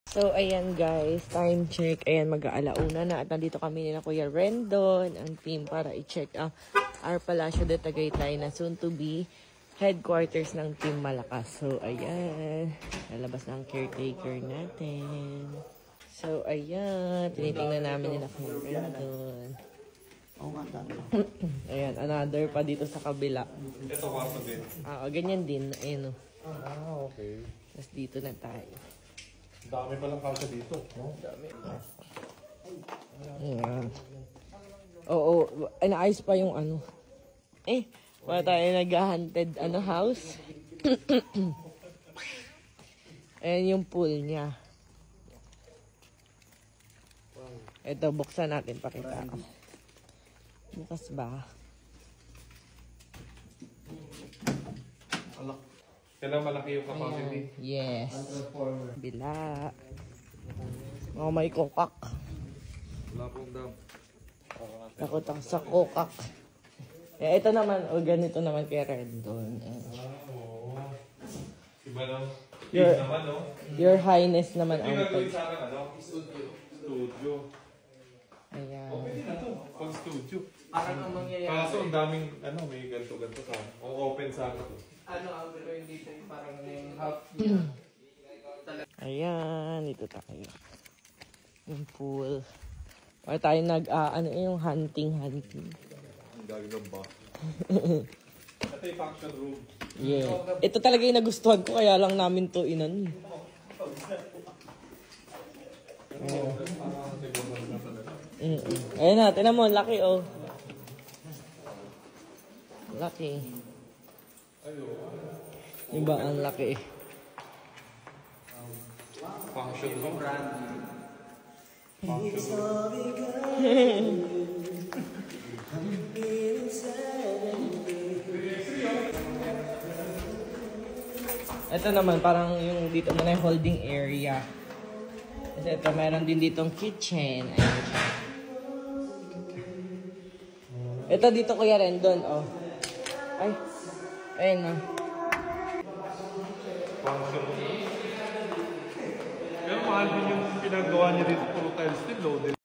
So, ayan guys, time check. Ayan, mag-aalauna na. At nandito kami nila Kuya Rendon, ang team, para i-check ang our Palacio de Tagaytay na soon to be headquarters ng Team Malakas. So, ayan. Lalabas na ang caretaker natin. So, ayan. Tinitingnan namin nila Kuya Rendon. Ayan, another pa dito sa kabila. Ito kwarto din. Ganyan din. Ayan o. Okay. Tapos dito na tayo. Dami palang kwarto dito, no? Dami. Ayan. Oo, inaayos pa yung ano. Wala tayo nag-haunted house. Ayan yung pool niya. Ito, buksan natin, pakita ko. Bukas ba? Kailang malaki yung capacity. Yes. Bila. Oh, may kokak. Wala pong dam. Takot ako sa kokak. Ito naman, ganito naman kay Rendon. Iba lang. Your- naman, no? Your Highness naman Hindi ang gagawin sa akin, ano? Studio. Ayan. Okay na to. Pag studio. Parang ang mangyayari. Kaso ang daming, may ganito-ganito sa akin. Ang open sa akin to. Ano ang gagawin dito yung parang yung half Ayan, dito tayo. Yung pool. Or tayo yung hunting. Ang gagawin ba? Ito yung function room. Yeah. Ito talaga yung nagustuhan ko, kaya lang namin to inan. Ayun na, tinan mo, laki oh. Laki. Diba, ang laki. Function room. Ito naman, parang yung dito muna yung holding area. Kasi ito, meron din ditong kitchen. Ayan siya. Ito dito Kuya Rendon, oh. Ay, ayun na. Function room. Pero mahal din yung pinagawa niya dito, puro tiles din, loaded.